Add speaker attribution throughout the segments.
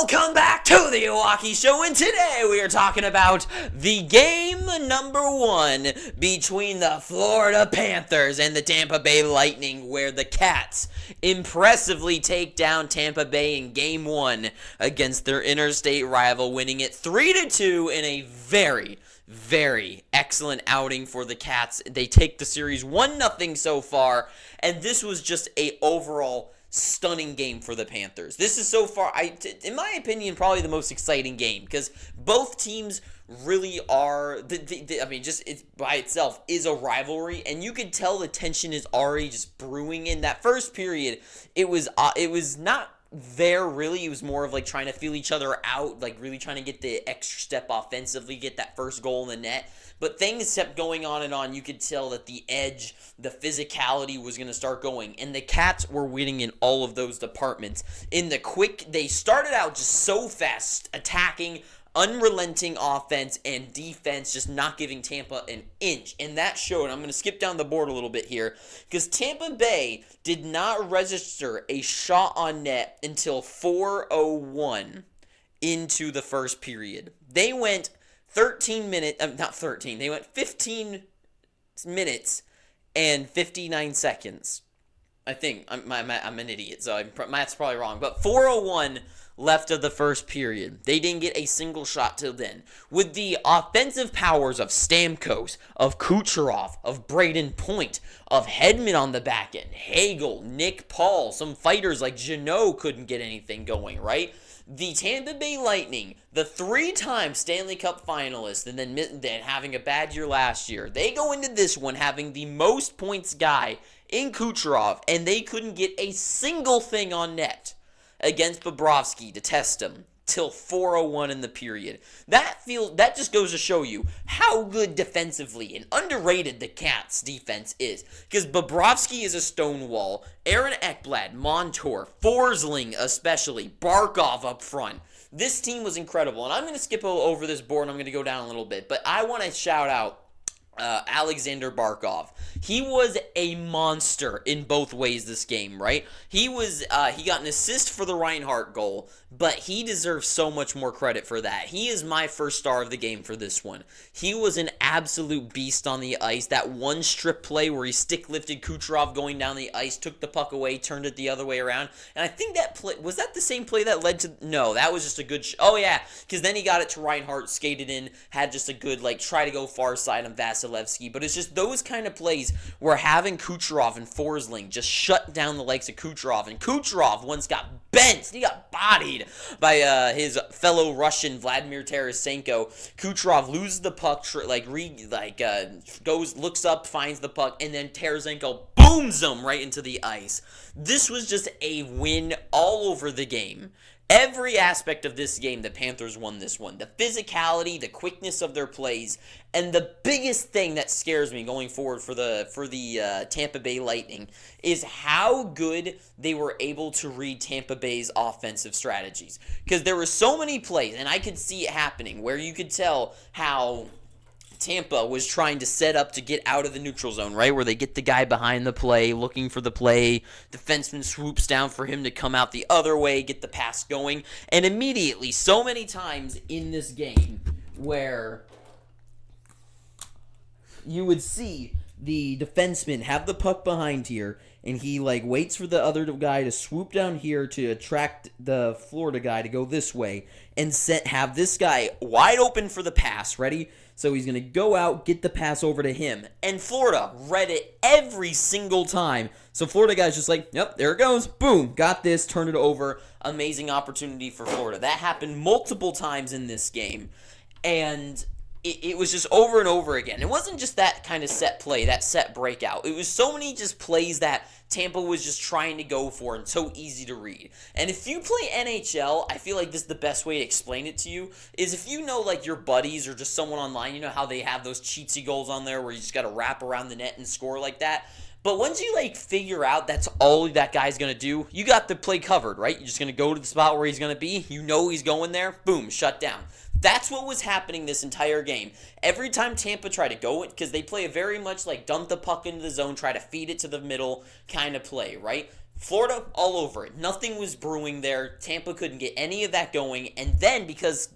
Speaker 1: Welcome back to the Milwaukee Show, and today we are talking about the game number 1 between the Florida Panthers and the Tampa Bay Lightning, where the Cats impressively take down Tampa Bay in game 1 against their interstate rival, winning it 3-2 in a very excellent outing for the Cats. They take the series 1-0 so far, and this was just a overall stunning game for the Panthers. This is so far, in my opinion, probably the most exciting game because both teams really are. It's by itself is a rivalry, and you could tell the tension is already just brewing. In that first period, it was not there really. It was more of like trying to feel each other out, like really trying to get the extra step offensively, get that first goal in the net. But things kept going on and on. You could tell that the edge, the physicality was going to start going. And the Cats were winning in all of those departments. They started out just so fast, attacking, unrelenting offense and defense, just not giving Tampa an inch. And that showed. I'm going to skip down the board a little bit here because Tampa Bay did not register a shot on net until 4:01 into the first period. They went 15 minutes and 59 seconds. I think I'm an idiot, so math's probably wrong. But 4:01 left of the first period. They didn't get a single shot till then. With the offensive powers of Stamkos, of Kucherov, of Braden Point, of Hedman on the back end, Hagel, Nick Paul, some fighters like Jeannot couldn't get anything going, right? The Tampa Bay Lightning, the 3-time Stanley Cup finalists, and then having a bad year last year, they go into this one having the most points guy in Kucherov, and they couldn't get a single thing on net against Bobrovsky to test him till 4:01 in the period. That just goes to show you how good defensively and underrated the Cats' defense is. Because Bobrovsky is a stonewall. Aaron Ekblad, Montour, Forsling especially, Barkov up front. This team was incredible. And I'm going to skip over this board and I'm going to go down a little bit. But I want to shout out Alexander Barkov. He was a monster in both ways this game, right? He got an assist for the Reinhart goal, but he deserves so much more credit for that. He is my first star of the game for this one. He was an absolute beast on the ice. That one strip play where he stick-lifted Kucherov going down the ice, took the puck away, turned it the other way around, and I think that play, was that the same play that led to, no, that was just a good, oh yeah, because then he got it to Reinhart, skated in, had just a good, try to go far side on Vasilevsky, but it's just those kind of plays where having Kucherov and Forsling just shut down the likes of Kucherov, and Kucherov once got bent, he got bodied by his fellow Russian Vladimir Tarasenko. Kucherov loses the puck, looks up, finds the puck, and then Tarasenko booms him right into the ice. This was just a win all over the game. Every aspect of this game, the Panthers won this one. The physicality, the quickness of their plays, and the biggest thing that scares me going forward for the Tampa Bay Lightning is how good they were able to read Tampa Bay's offensive strategies. Because there were so many plays, and I could see it happening, where you could tell how Tampa was trying to set up to get out of the neutral zone, right? Where they get the guy behind the play, looking for the play. Defenseman swoops down for him to come out the other way, get the pass going. And immediately, so many times in this game where you would see the defenseman have the puck behind here, and he waits for the other guy to swoop down here to attract the Florida guy to go this way and have this guy wide open for the pass, ready? So he's going to go out, get the pass over to him. And Florida read it every single time. So Florida guy's just yep, there it goes. Boom, got this, turn it over. Amazing opportunity for Florida. That happened multiple times in this game. And it was just over and over again. It wasn't just that kind of set play, that set breakout. It was so many just plays that Tampa was just trying to go for and so easy to read. And if you play NHL, I feel like this is the best way to explain it to you, is if you know your buddies or just someone online, you know how they have those cheatsy goals on there where you just got to wrap around the net and score like that. But once you figure out that's all that guy's going to do, you got the play covered, right? You're just going to go to the spot where he's going to be. You know he's going there. Boom, shut down. That's what was happening this entire game. Every time Tampa tried to go, because they play a very much dump the puck into the zone, try to feed it to the middle kind of play, right? Florida all over it. Nothing was brewing there. Tampa couldn't get any of that going, and then because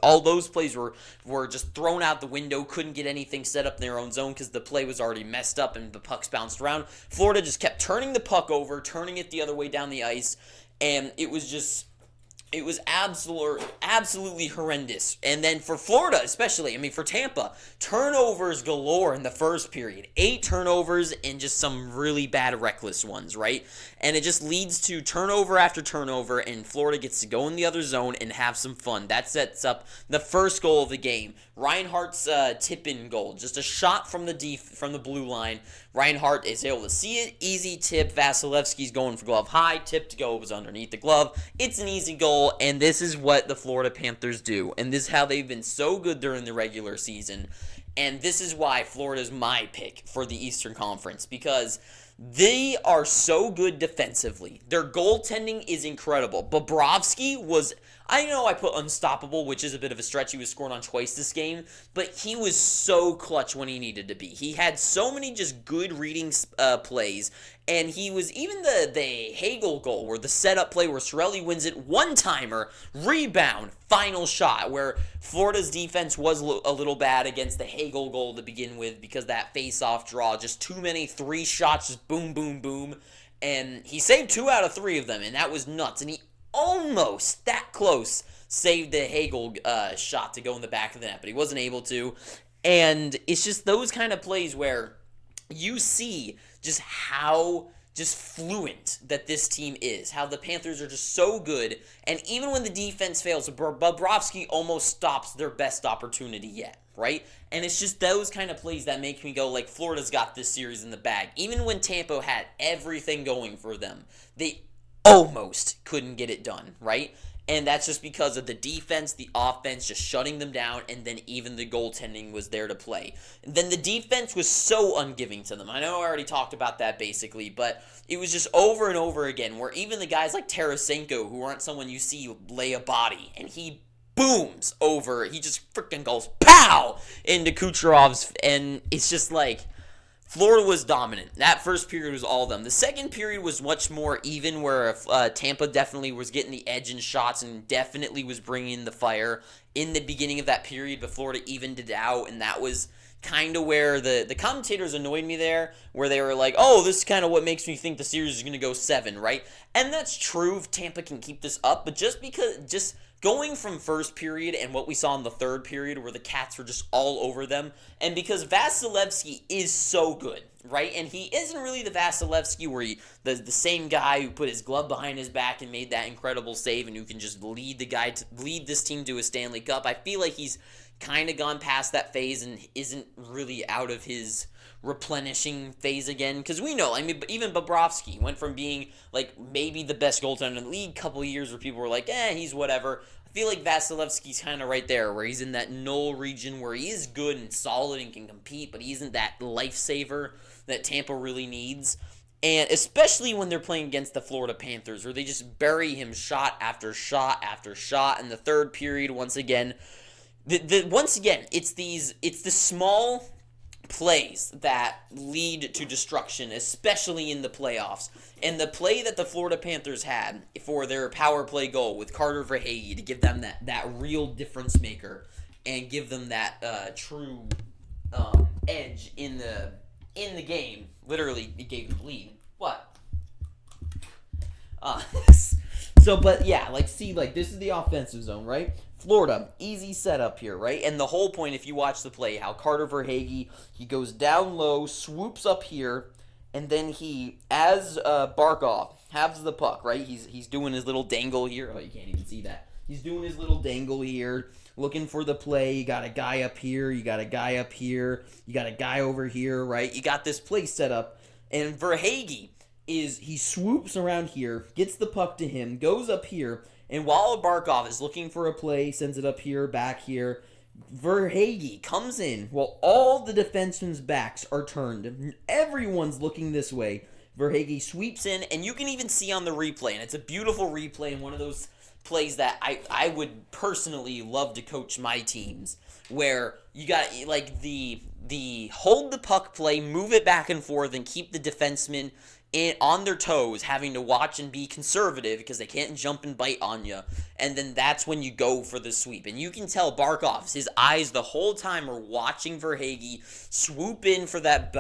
Speaker 1: all those plays were just thrown out the window, couldn't get anything set up in their own zone because the play was already messed up and the pucks bounced around. Florida just kept turning the puck over, turning it the other way down the ice, and it was absolutely horrendous. And then for Florida especially, for Tampa, turnovers galore in the first period. 8 turnovers and just some really bad reckless ones, right? And it just leads to turnover after turnover, and Florida gets to go in the other zone and have some fun. That sets up the first goal of the game. Reinhardt's tip-in goal, just a shot from the blue line. Reinhardt is able to see it, easy tip. Vasilevsky's going for glove high, tip to go was underneath the glove. It's an easy goal, and this is what the Florida Panthers do, and this is how they've been so good during the regular season, and this is why Florida's my pick for the Eastern Conference, because they are so good defensively. Their goaltending is incredible. Bobrovsky was, I know I put unstoppable, which is a bit of a stretch. He was scoring on twice this game, but he was so clutch when he needed to be. He had so many just good reading plays, and he was even the Hagel goal, where the setup play where Sorelli wins it, one-timer, rebound, final shot, where Florida's defense was a little bad against the Hagel goal to begin with because that face-off draw, just too many 3 shots, just boom, boom, boom, and he saved 2 out of 3 of them, and that was nuts, and he almost that close saved the Hagel shot to go in the back of the net, but he wasn't able to. And it's just those kind of plays where you see just how just fluent that this team is, how the Panthers are just so good, and even when the defense fails, Bobrovsky almost stops their best opportunity yet, right? And it's just those kind of plays that make me go, like, Florida's got this series in the bag. Even when Tampa had everything going for them, they almost couldn't get it done, right? And that's just because of the defense, the offense just shutting them down, and then even the goaltending was there to play. And then the defense was so ungiving to them. I know I already talked about that basically, but it was just over and over again, where even the guys like Tarasenko, who aren't someone you see lay a body, and he booms over, he just freaking goes pow into Kucherov's, and it's just like, Florida was dominant. That first period was all of them. The second period was much more even, where Tampa definitely was getting the edge in shots and definitely was bringing the fire in the beginning of that period, but Florida evened it out, and that was kind of where the commentators annoyed me there, where they were like, oh, this is kind of what makes me think the series is going to go 7, right? And that's true if Tampa can keep this up, but just going from first period and what we saw in the third period where the Cats were just all over them, and because Vasilevsky is so good, right? And he isn't really the Vasilevsky where the same guy who put his glove behind his back and made that incredible save and who can just lead this team to a Stanley Cup. I feel like he's kind of gone past that phase and isn't really out of his replenishing phase again, because we know, even Bobrovsky went from being like maybe the best goaltender in the league a couple of years where people were like, he's whatever. I feel like Vasilevsky's kind of right there, where he's in that null region where he is good and solid and can compete, but he isn't that lifesaver that Tampa really needs. And especially when they're playing against the Florida Panthers, where they just bury him shot after shot after shot in the third period. Once again, it's the small plays that lead to destruction, especially in the playoffs. And the play that the Florida Panthers had for their power play goal with Carter Verhaeghe to give them that real difference maker and give them that true edge in the game. Literally, it gave them the lead. What? But yeah, this is the offensive zone, right? Florida, easy setup here, right? And the whole point, if you watch the play, how Carter Verhaeghe, he goes down low, swoops up here, and then as Barkov has the puck, right? He's doing his little dangle here. Oh, you can't even see that. He's doing his little dangle here, looking for the play. You got a guy up here, you got a guy up here, you got a guy over here, right? You got this play set up, and Verhaeghe he swoops around here, gets the puck to him, goes up here, and while Barkov is looking for a play, sends it up here, back here, Verhaeghe comes in while all the defensemen's backs are turned. Everyone's looking this way. Verhaeghe sweeps in, and you can even see on the replay, and it's a beautiful replay and one of those plays that I would personally love to coach my teams, where you got the hold the puck play, move it back and forth, and keep the defenseman on their toes, having to watch and be conservative because they can't jump and bite on you. And then that's when you go for the sweep. And you can tell Barkov, his eyes the whole time are watching Verhaeghe swoop in for that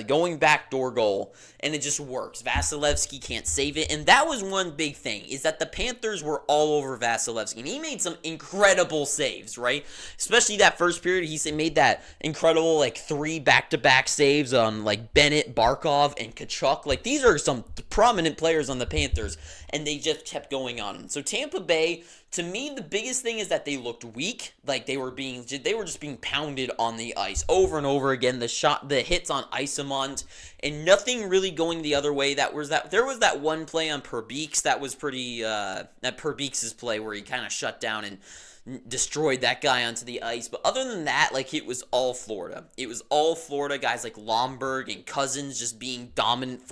Speaker 1: going backdoor goal, and it just works. Vasilevsky can't save it, and that was one big thing, is that the Panthers were all over Vasilevsky, and he made some incredible saves, right? Especially that first period, he made that incredible, 3 back-to-back saves on, Bennett, Barkov, and Tkachuk. These are some prominent players on the Panthers, and they just kept going on him. So Tampa Bay, to me, the biggest thing is that they looked weak. They were just being pounded on the ice over and over again. The hits on Isamont, and nothing really going the other way. There was that one play on Perbeeks that was pretty. That Perbeeks' play where he kind of shut down and destroyed that guy onto the ice. But other than that, it was all Florida. It was all Florida, guys like Lomberg and Cousins just being dominant,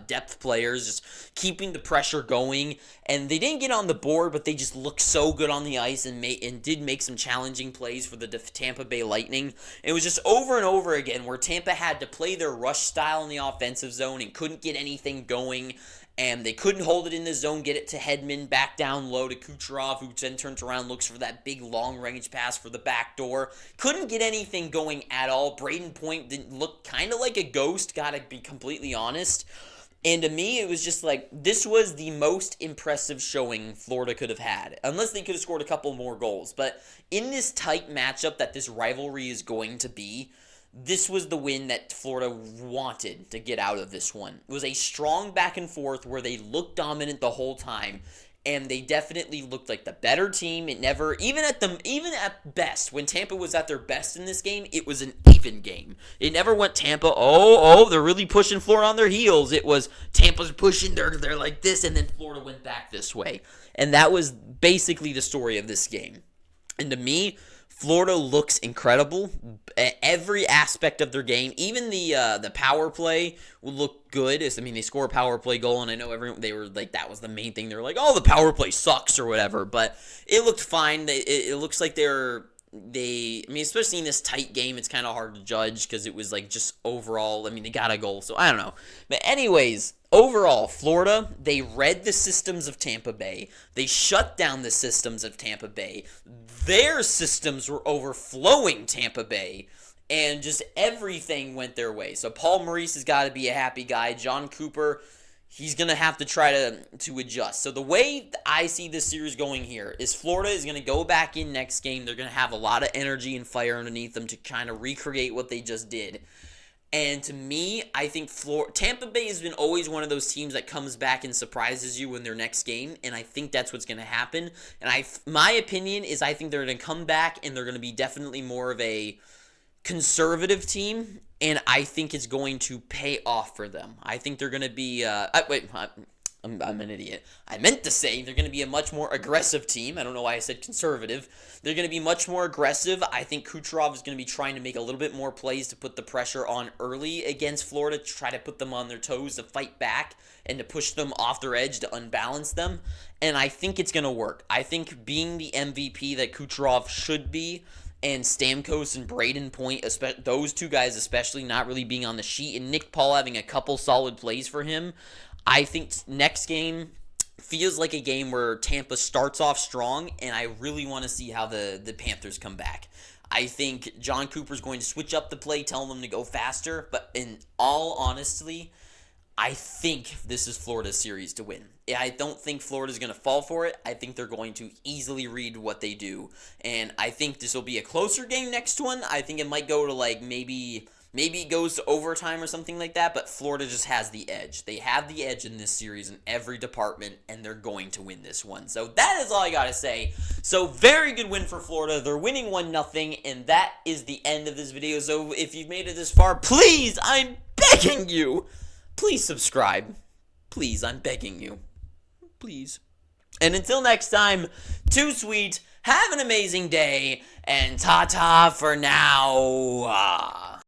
Speaker 1: depth players, just keeping the pressure going. And they didn't get on the board, but they just looked so good on the ice and did make some challenging plays for the Tampa Bay Lightning. It was just over and over again where Tampa had to play their rush style in the offensive zone and couldn't get anything going. And they couldn't hold it in the zone, get it to Hedman, back down low to Kucherov, who then turns around, looks for that big long-range pass for the back door. Couldn't get anything going at all. Braden Point didn't look kind of like a ghost, gotta be completely honest. And to me, it was just this was the most impressive showing Florida could have had. Unless they could have scored a couple more goals. But in this tight matchup that this rivalry is going to be, this was the win that Florida wanted to get out of this one. It was a strong back and forth where they looked dominant the whole time, and they definitely looked like the better team. It never, even at best, when Tampa was at their best in this game, it was an even game. It never went Tampa, they're really pushing Florida on their heels. It was Tampa's pushing, they're like this, and then Florida went back this way. And that was basically the story of this game. And to me, Florida looks incredible. Every aspect of their game, even the power play will look good. They score a power play goal, and I know everyone, they were that was the main thing. They were the power play sucks or whatever, but it looked fine. It looks like especially in this tight game, it's kind of hard to judge because it was just overall, they got a goal, so I don't know. But anyways, overall, Florida, they read the systems of Tampa Bay. They shut down the systems of Tampa Bay. Their systems were overflowing Tampa Bay, and just everything went their way. So Paul Maurice has got to be a happy guy. John Cooper, he's going to have to try to adjust. So the way I see this series going here is Florida is going to go back in next game. They're going to have a lot of energy and fire underneath them to kind of recreate what they just did. And to me, I think Tampa Bay has been always one of those teams that comes back and surprises you in their next game, and I think that's what's going to happen. And my opinion is I think they're going to come back, and they're going to be definitely more of a conservative team, and I think it's going to pay off for them. I think they're going to be I'm an idiot. I meant to say they're going to be a much more aggressive team. I don't know why I said conservative. They're going to be much more aggressive. I think Kucherov is going to be trying to make a little bit more plays to put the pressure on early against Florida, to try to put them on their toes, to fight back, and to push them off their edge, to unbalance them. And I think it's going to work. I think being the MVP that Kucherov should be, and Stamkos and Braden Point, those two guys especially not really being on the sheet, and Nick Paul having a couple solid plays for him, I think next game feels like a game where Tampa starts off strong, and I really want to see how the Panthers come back. I think John Cooper's going to switch up the play, telling them to go faster, but in all honesty, I think this is Florida's series to win. I don't think Florida's going to fall for it. I think they're going to easily read what they do, and I think this will be a closer game next one. I think it might go to maybe it goes to overtime or something like that, but Florida just has the edge. They have the edge in this series in every department, and they're going to win this one. So that is all I got to say. So very good win for Florida. They're winning 1-0, and that is the end of this video. So if you've made it this far, please, I'm begging you, please subscribe. Please, I'm begging you. Please. And until next time, too sweet, have an amazing day, and ta-ta for now.